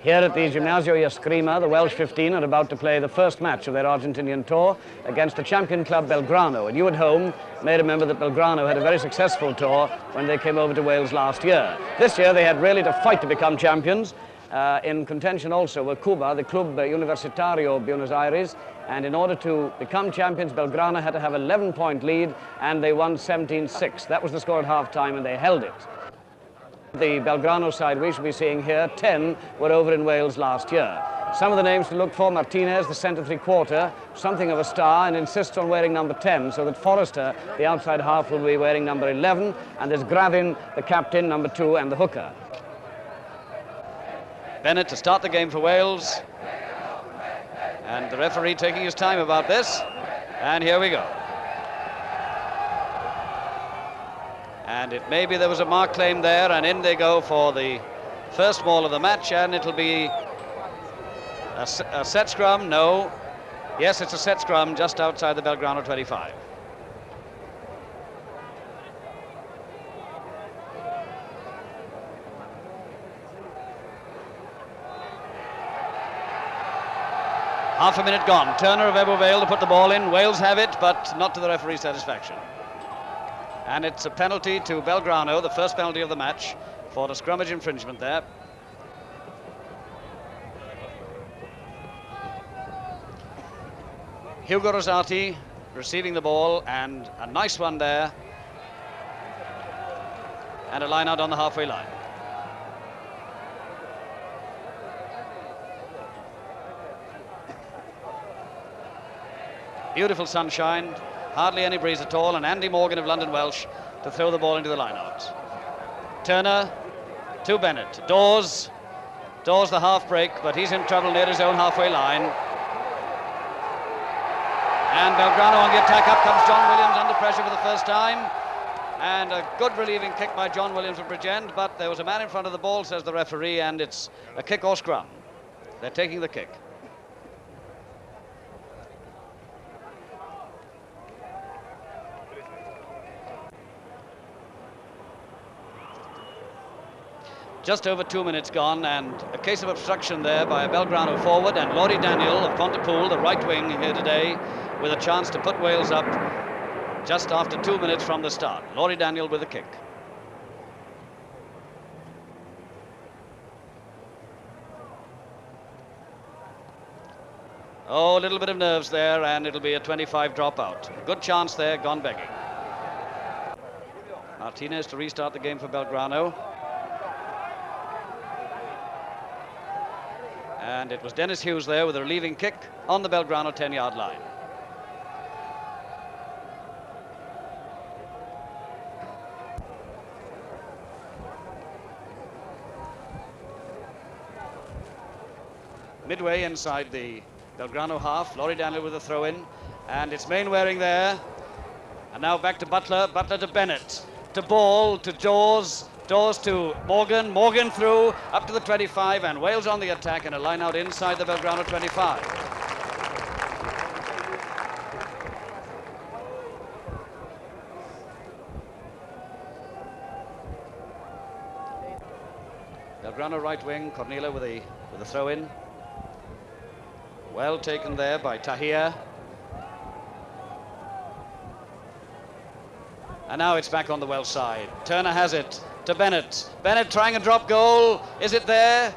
Here at the Gimnasio Escrima, the Welsh 15 are about to play the first match of their Argentinian tour against the champion club Belgrano. And you at home may remember that Belgrano had a very successful tour when they came over to Wales last year. This year they had really to fight to become champions. In contention also were Cuba, the Club Universitario Buenos Aires, and in order to become champions, Belgrano had to have an 11-point lead, and they won 17-6. That was the score at half-time, and they held it. The Belgrano side we should be seeing here, 10 were over in Wales last year. Some of the names to look for: Martinez, the centre three-quarter, something of a star, and insists on wearing number 10, so that Forrester, the outside half, will be wearing number 11, and there's Gravin, the captain, number 2, and the hooker. Bennett to start the game for Wales, and the referee taking his time about this, and here we go. And it may be there was a mark claim there, and in they go for the first ball of the match, and it'll be a set scrum. No, yes, it's a set scrum just outside the Belgrano 25. Half a minute gone. Turner of Ebervale to put the ball in. Wales have it, but not to the referee's satisfaction. And it's a penalty to Belgrano, the first penalty of the match, for the scrummage infringement there. Hugo Rosati receiving the ball, and a nice one there. And a line out on the halfway line. Beautiful sunshine, hardly any breeze at all, and Andy Morgan of London Welsh to throw the ball into the line-out. Turner to Bennett. Dawes the half-break, but he's in trouble near his own halfway line. And Belgrano on the attack. Up comes John Williams under pressure for the first time. And a good relieving kick by John Williams from Bridgend, but there was a man in front of the ball, says the referee, and it's a kick or scrum. They're taking the kick. Just over 2 minutes gone, and a case of obstruction there by a Belgrano forward, and Laurie Daniel of Pontypool, the right wing here today, with a chance to put Wales up just after 2 minutes from the start. Laurie Daniel with a kick. Oh, a little bit of nerves there, and it'll be a 25 dropout. Good chance there, gone begging. Martinez to restart the game for Belgrano. And it was Dennis Hughes there with a relieving kick on the Belgrano 10-yard line. Midway inside the Belgrano half, Laurie Daniel with a throw-in, and it's Mainwaring there. And now back to Butler, Butler to Bennett, to Ball, to Dawes. Dawes to Morgan, Morgan through, up to the 25, and Wales on the attack, and a line out inside the Belgrano 25. Belgrano right wing, Cornela with a throw-in. Well taken there by Tahir. And now it's back on the Welsh side. Turner has it to Bennett. Bennett trying a drop goal. Is it there?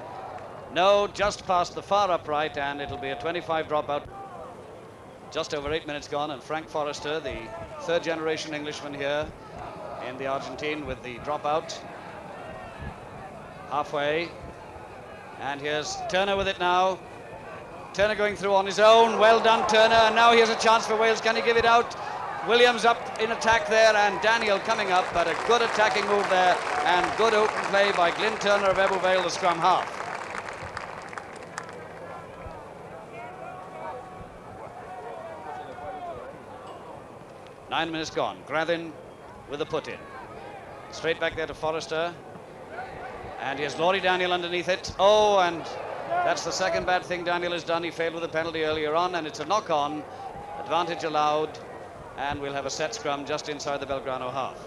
No, just past the far upright, and it'll be a 25 dropout. Just over 8 minutes gone, and Frank Forrester, the third generation Englishman here in the Argentine, with the dropout. Halfway. And here's Turner with it now. Turner going through on his own. Well done, Turner. And now here's a chance for Wales. Can he give it out? Williams up in attack there, and Daniel coming up, but a good attacking move there, and good open play by Glyn Turner of Ebervale, the scrum half. Nine minutes gone. Gravin with a put-in. Straight back there to Forrester. And here's Laurie Daniel underneath it. Oh, and that's the second bad thing Daniel has done. He failed with a penalty earlier on, and it's a knock-on. Advantage allowed. And we'll have a set scrum just inside the Belgrano half.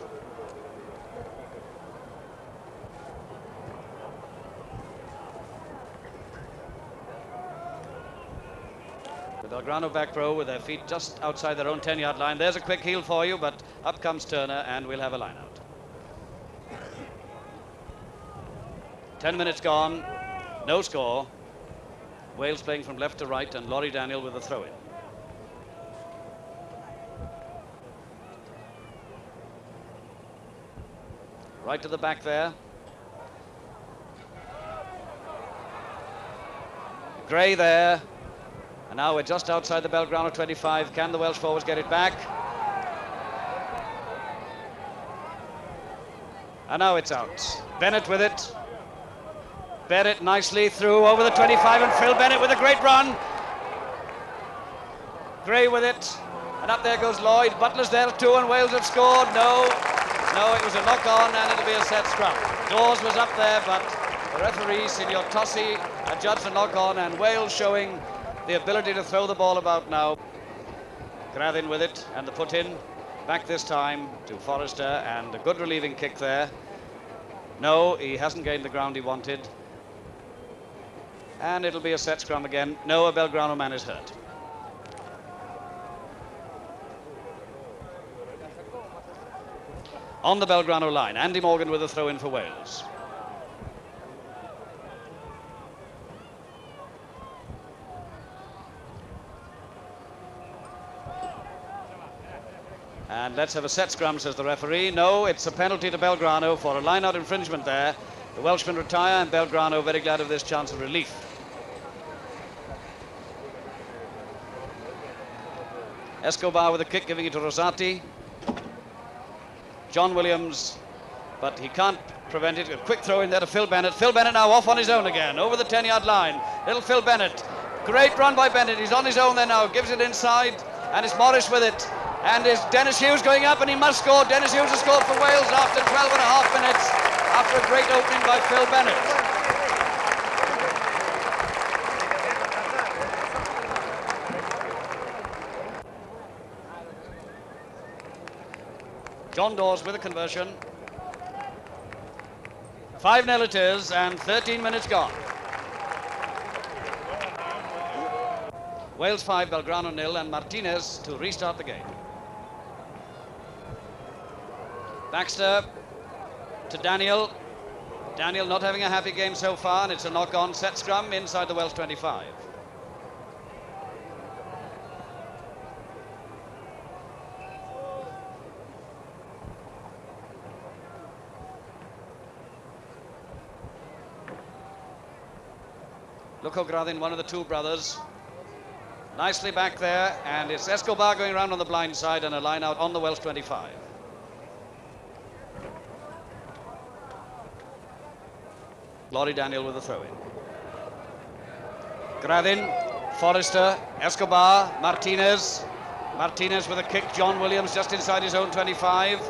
The Belgrano back row with their feet just outside their own 10-yard line. There's a quick heel for you, but up comes Turner and we'll have a line out. 10 minutes gone, no score. Wales playing from left to right and Laurie Daniel with a throw-in. Right to the back there. Gray there. And now we're just outside the Belgrano 25. Can the Welsh forwards get it back? And now it's out. Bennett with it. Bennett nicely through over the 25 and Phil Bennett with a great run. Gray with it. And up there goes Lloyd. Butler's there too and Wales have scored. No, it was a knock-on and it'll be a set scrum. Dawes was up there, but the referee, Signor Tossi, adjudged a knock-on and Wales showing the ability to throw the ball about now. Grathin with it and the put-in. Back this time to Forrester and a good relieving kick there. No, he hasn't gained the ground he wanted. And it'll be a set scrum again. No, a Belgrano man is hurt. On the Belgrano line, Andy Morgan with a throw-in for Wales. And let's have a set scrum, says the referee. No, it's a penalty to Belgrano for a line-out infringement there. The Welshmen retire and Belgrano very glad of this chance of relief. Escobar with a kick, giving it to Rosati. John Williams, but he can't prevent it. A quick throw in there to Phil Bennett. Phil Bennett now off on his own again, over the 10-yard line. Little Phil Bennett. Great run by Bennett. He's on his own there now. Gives it inside, and it's Morris with it. And is Dennis Hughes going up, and he must score. Dennis Hughes has scored for Wales after 12 and a half minutes, after a great opening by Phil Bennett. John Dawes with a conversion. 5-0 it is, and 13 minutes gone. Wales 5, Belgrano 0, and Martinez to restart the game. Baxter to Daniel. Daniel not having a happy game so far, and it's a knock-on set scrum inside the Welsh 25. Look O'Grathin, one of the two brothers. Nicely back there, and it's Escobar going around on the blind side and a line out on the Welsh 25. Laurie Daniel with a throw-in. Grathin, Forrester, Escobar, Martinez. Martinez with a kick, John Williams just inside his own 25.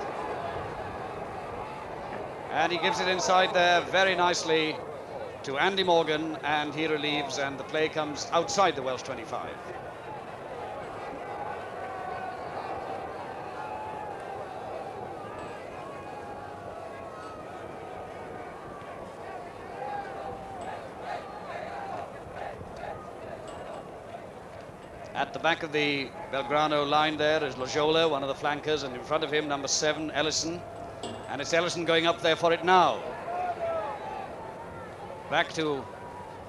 And he gives it inside there very nicely to Andy Morgan, and he relieves, and the play comes outside the Welsh 25. At the back of the Belgrano line there is Lojola, one of the flankers, and in front of him, number 7, Ellison. And it's Ellison going up there for it now. Back to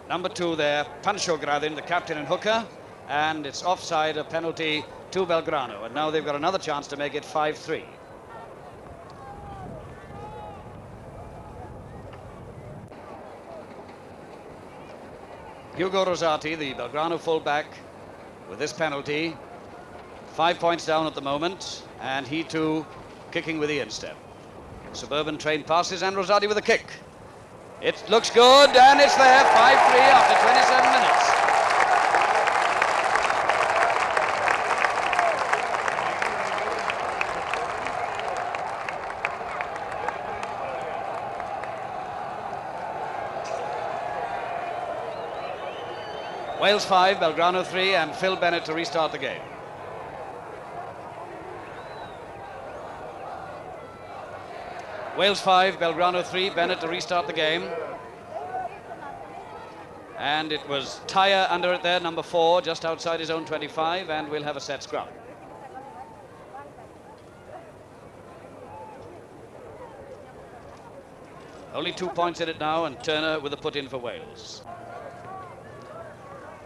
number 2 there, Pancho Grathin, the captain and hooker. And it's offside, a penalty to Belgrano. And now they've got another chance to make it 5-3. Hugo Rosati, the Belgrano fullback, with this penalty. 5 points down at the moment, and he too kicking with the instep. Suburban train passes, and Rosati with a kick. It looks good, and it's there, 5-3 after 27 minutes. Wales 5, Belgrano 3, and Phil Bennett to restart the game. Wales 5, Belgrano 3, Bennett to restart the game. And it was Tyre under it there, number 4, just outside his own 25, and we'll have a set scrum. Only 2 points in it now, and Turner with a put in for Wales.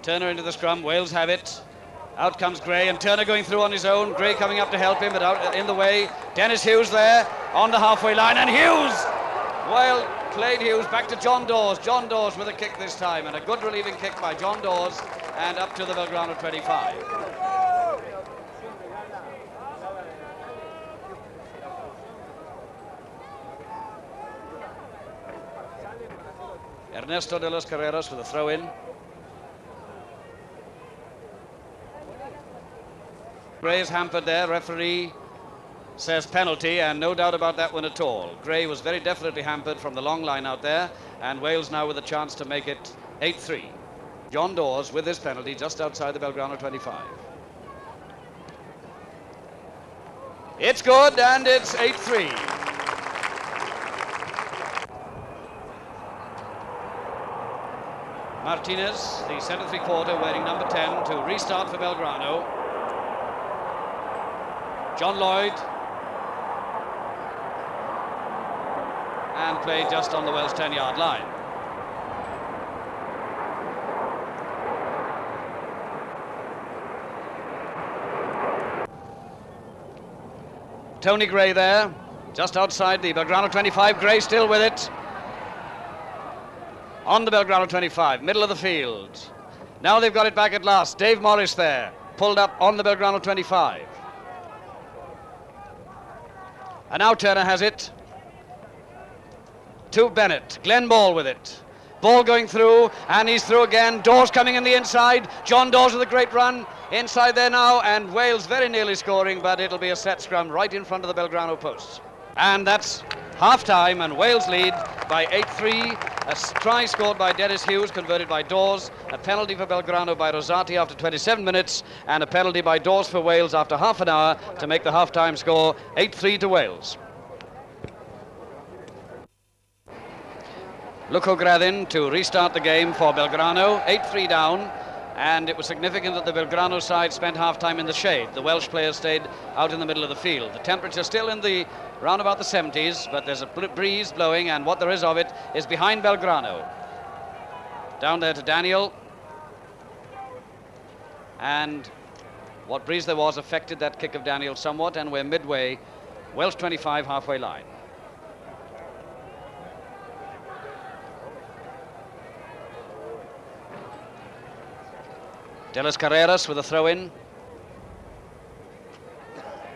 Turner into the scrum, Wales have it. Out comes Gray, and Turner going through on his own. Gray coming up to help him, but out in the way. Dennis Hughes there on the halfway line, and Hughes! Well played, Hughes, back to John Dawes. John Dawes with a kick this time, and a good relieving kick by John Dawes, and up to the Belgrano 25. Ernesto de los Carreras with a throw-in. Gray is hampered there. Referee says penalty, and no doubt about that one at all. Gray was very definitely hampered from the long line out there, and Wales now with a chance to make it 8-3. John Dawes with his penalty just outside the Belgrano 25. It's good, and it's 8-3. Martinez, the centre three-quarter, wearing number 10 to restart for Belgrano. John Lloyd, and played just on the Welsh 10-yard line. Tony Gray there, just outside the Belgrano 25. Gray still with it. On the Belgrano 25, middle of the field. Now they've got it back at last. Dave Morris there, pulled up on the Belgrano 25. And now Turner has it to Bennett. Glen Ball with it. Ball going through, and he's through again. Dawes coming in the inside. John Dawes with a great run. Inside there now, and Wales very nearly scoring, but it'll be a set scrum right in front of the Belgrano posts. And that's half-time, and Wales lead by 8-3. A try scored by Dennis Hughes, converted by Dawes. A penalty for Belgrano by Rosati after 27 minutes, and a penalty by Dawes for Wales after half an hour to make the half-time score 8-3 to Wales. Luco Gradin to restart the game for Belgrano, 8-3 down, and it was significant that the Belgrano side spent half-time in the shade. The Welsh players stayed out in the middle of the field. The temperature still in the round about the 70s, but there's a breeze blowing, and what there is of it is behind Belgrano. Down there to Daniel, and what breeze there was affected that kick of Daniel somewhat, and we're midway, Welsh 25, halfway line. De los Carreras with a throw-in.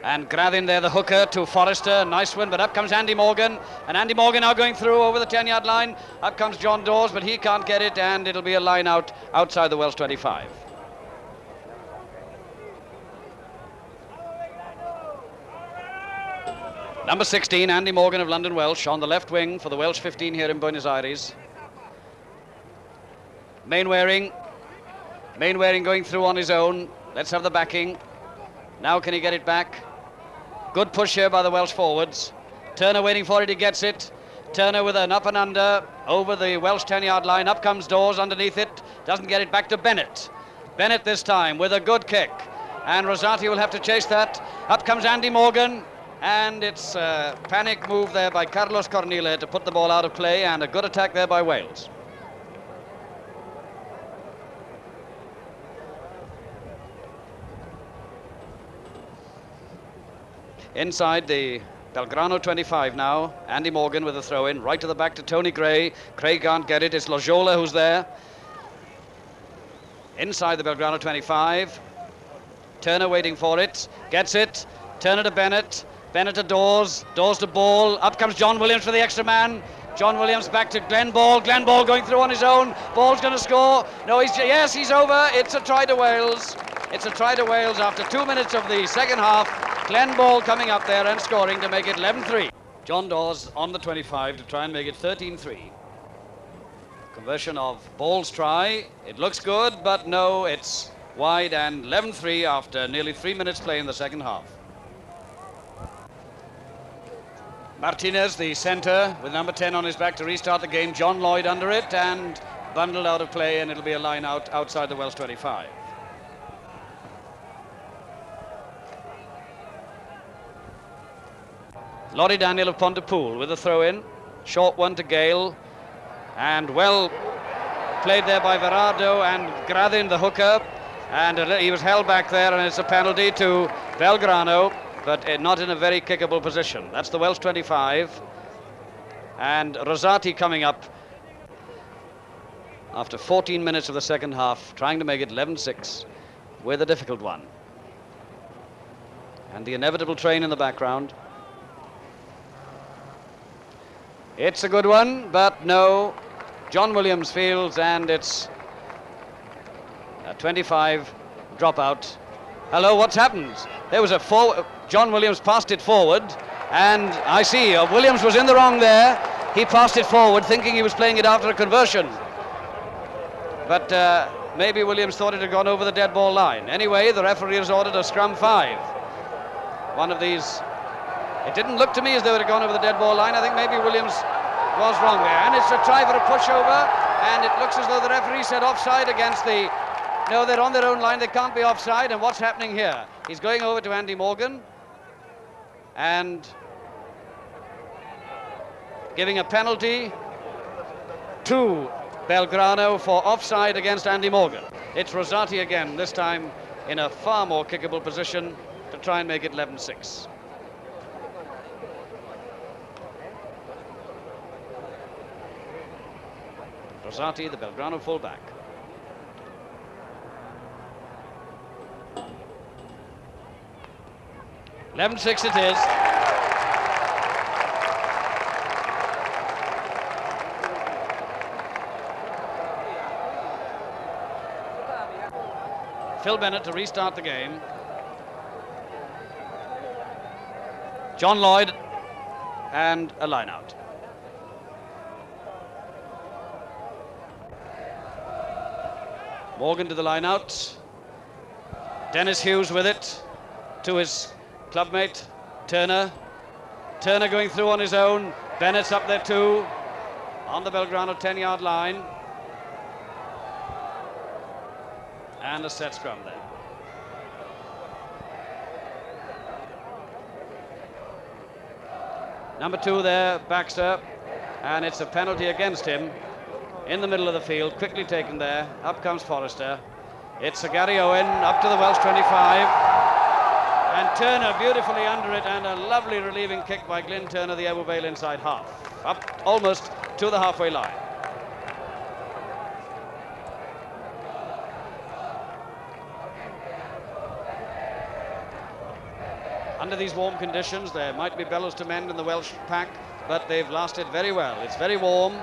And Gradin there, the hooker to Forrester. Nice one, but up comes Andy Morgan. And Andy Morgan now going through over the 10-yard line. Up comes John Dawes, but he can't get it, and it'll be a line out outside the Welsh 25. Number 16, Andy Morgan of London Welsh, on the left wing for the Welsh 15 here in Buenos Aires. Mainwaring going through on his own. Let's have the backing. Now can he get it back? Good push here by the Welsh forwards. Turner waiting for it, he gets it. Turner with an up and under over the Welsh 10-yard line. Up comes Dawes underneath it. Doesn't get it back to Bennett. Bennett this time with a good kick. And Rosati will have to chase that. Up comes Andy Morgan. And it's a panic move there by Carlos Cornile to put the ball out of play, and a good attack there by Wales. Inside the Belgrano 25 now. Andy Morgan with a throw-in, right to the back to Tony Gray. Gray can't get it. It's Lojola who's there. Inside the Belgrano 25. Turner waiting for it. Gets it. Turner to Bennett. Bennett to Dawes. Dawes to Ball. Up comes John Williams for the extra man. John Williams back to Glen Ball. Glen Ball going through on his own. Ball's going to score. No, yes, he's over. It's a try to Wales. It's a try to Wales after 2 minutes of the second half. Glen Ball coming up there and scoring to make it 11-3. John Dawes on the 25 to try and make it 13-3. Conversion of Ball's try. It looks good, but no, it's wide, and 11-3 after nearly 3 minutes play in the second half. Martinez, the centre, with number 10 on his back to restart the game. John Lloyd under it, and bundled out of play, and it'll be a line out outside the Welsh 25. Laurie Daniel of Pontypool with a throw-in. Short one to Gale. And well played there by Jurado and Gradin, the hooker. And he was held back there, and it's a penalty to Belgrano, but not in a very kickable position. That's the Welsh 25. And Rosati coming up after 14 minutes of the second half, trying to make it 11-6 with a difficult one. And the inevitable train in the background. It's a good one, but no. John Williams fields, and it's a 25 dropout. Hello, what's happened? There was a forward. John Williams passed it forward, and I see Williams was in the wrong there. He passed it forward, thinking he was playing it after a conversion. But maybe Williams thought it had gone over the dead ball line. Anyway, the referee has ordered a scrum 5. One of these. It didn't look to me as though it had gone over the dead ball line. I think maybe Williams was wrong there. And it's a try for a pushover, and it looks as though the referee said offside against the... No, they're on their own line. They can't be offside. And what's happening here? He's going over to Andy Morgan and giving a penalty to Belgrano for offside against Andy Morgan. It's Rosati again, this time in a far more kickable position to try and make it 11-6. Rosati, the Belgrano fullback. $11-6 it is. Phil Bennett to restart the game. John Lloyd and a line out. Morgan to the line out. Dennis Hughes with it to his clubmate Turner. Turner going through on his own. Bennett's up there too on the Belgrano 10-yard line. And a set scrum there. Number 2 there, Baxter, and it's a penalty against him in the middle of the field, quickly taken there. Up comes Forrester. It's a Gary Owen up to the Welsh 25, and Turner beautifully under it, and a lovely relieving kick by Glyn Turner, the Ebbw Vale inside half, up almost to the halfway line. Under these warm conditions, there might be bellows to mend in the Welsh pack, but they've lasted very well. It's very warm,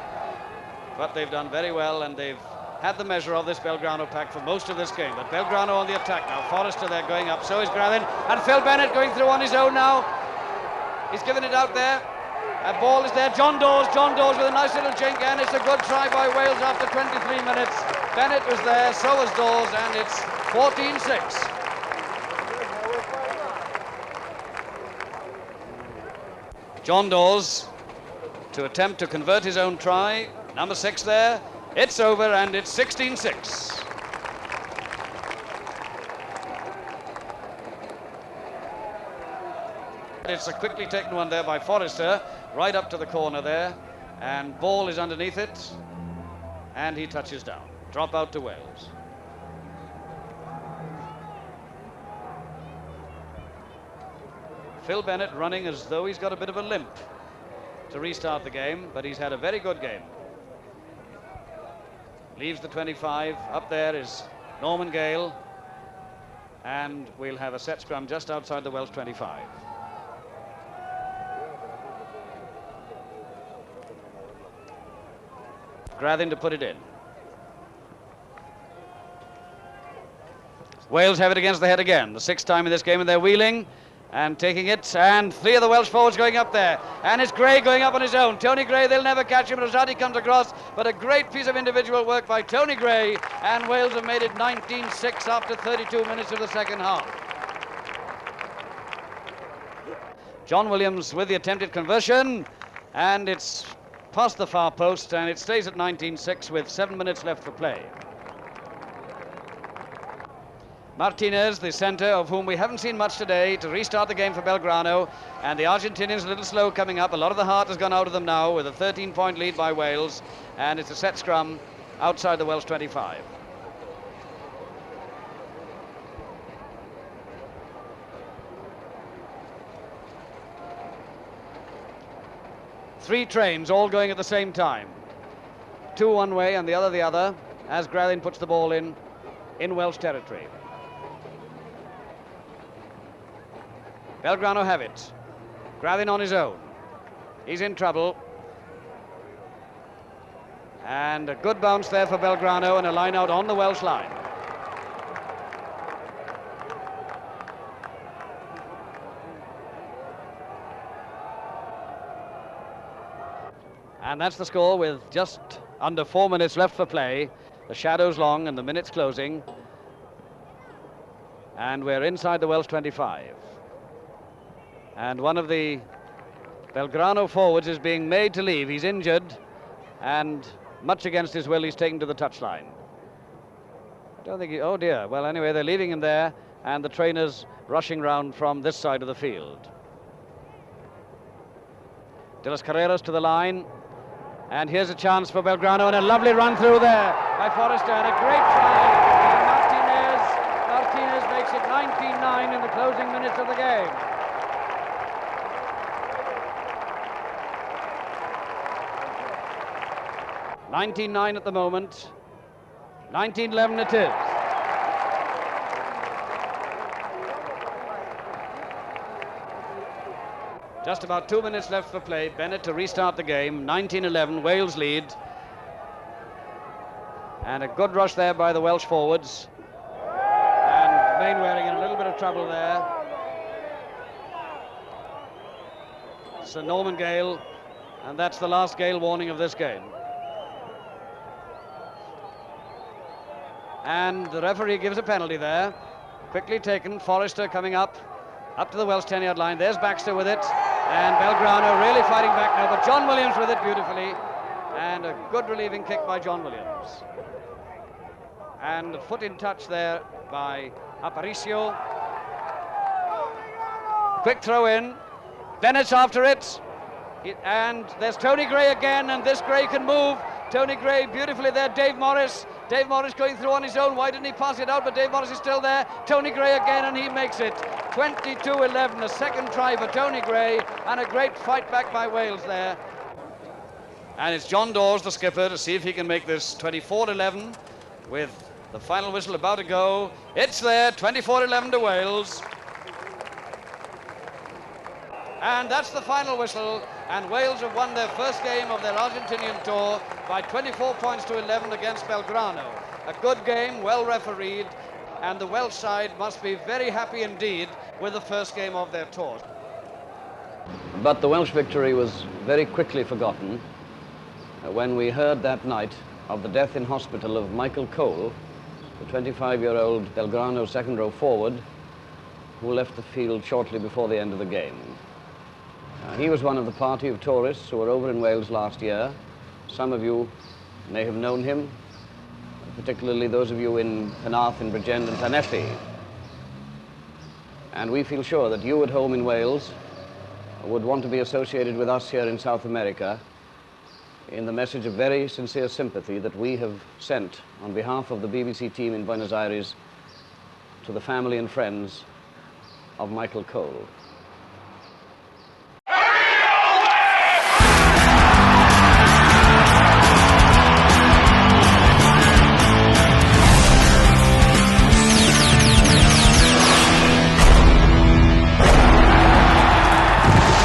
but they've done very well, and they've had the measure of this Belgrano pack for most of this game. But Belgrano on the attack now. Forrester there going up, so is Gravin, and Phil Bennett going through on his own now. He's given it out there. A ball is there. John Dawes with a nice little jink, and it's a good try by Wales after 23 minutes. Bennett was there, so was Dawes, and it's 14-6. John Dawes to attempt to convert his own try. Number 6 there. It's over, and it's 16-6. It's a quickly taken one there by Forrester, right up to the corner there, and Ball is underneath it, and he touches down. Drop out to Wales. Phil Bennett running as though he's got a bit of a limp to restart the game, but he's had a very good game. Leaves the 25. Up there is Norman Gale, and we'll have a set scrum just outside the Welsh 25. Grathin to put it in. Wales have it against the head again, the 6th time in this game, and they're wheeling and taking it, and 3 of the Welsh forwards going up there, and it's Gray going up on his own. Tony Gray, they'll never catch him. Rosati comes across, but a great piece of individual work by Tony Gray, and Wales have made it 19-6 after 32 minutes of the second half. John Williams with the attempted conversion, and it's past the far post, and it stays at 19-6 with 7 minutes left for play. Martinez, the centre, of whom we haven't seen much today, to restart the game for Belgrano, and the Argentinians a little slow coming up. A lot of the heart has gone out of them now with a 13-point lead by Wales, and it's a set scrum outside the Welsh 25. Three trains all going at the same time. Two one way and the other, as Gralin puts the ball in Welsh territory. Belgrano have it. Gralin on his own. He's in trouble. And a good bounce there for Belgrano and a line out on the Welsh line. And that's the score with just under 4 minutes left for play. The shadow's long and the minutes closing. And we're inside the Welsh 25. And one of the Belgrano forwards is being made to leave. He's injured, and much against his will, he's taken to the touchline. I don't think oh dear. Well, anyway, they're leaving him there, and the trainers rushing round from this side of the field. De las Carreras to the line, and here's a chance for Belgrano, and a lovely run through there by Forrester, and a great try. And Martinez makes it 19-9 in the closing minutes of the game. 19-9 at the moment. 19-11 it is. Just about 2 minutes left for play. Bennett to restart the game. 19-11, Wales lead. And a good rush there by the Welsh forwards. And Mainwaring in a little bit of trouble there. Sir Norman Gale, and that's the last Gale warning of this game. And the referee gives a penalty there. Quickly taken. Forrester coming up to the Welsh 10-yard line. There's Baxter with it. And Belgrano really fighting back now, but John Williams with it beautifully. And a good relieving kick by John Williams. And a foot in touch there by Aparicio. Quick throw in. Bennett's after it. And there's Tony Gray again, and this Gray can move. Tony Gray beautifully there. Dave Morris going through on his own. Why didn't he pass it out? But Dave Morris is still there. Tony Gray again, and he makes it 22-11. A second try for Tony Gray, and a great fight back by Wales there. And it's John Dawes, the skipper, to see if he can make this 24-11 with the final whistle about to go. It's there, 24-11 to Wales. And that's the final whistle, and Wales have won their first game of their Argentinian tour by 24 points to 11 against Belgrano. A good game, well refereed, and the Welsh side must be very happy indeed with the first game of their tour. But the Welsh victory was very quickly forgotten when we heard that night of the death in hospital of Michael Cole, the 25-year-old Belgrano second-row forward who left the field shortly before the end of the game. He was one of the party of tourists who were over in Wales last year. Some of you may have known him, particularly those of you in Penarth, in Bridgend and Llanelli. And we feel sure that you at home in Wales would want to be associated with us here in South America in the message of very sincere sympathy that we have sent on behalf of the BBC team in Buenos Aires to the family and friends of Michael Cole.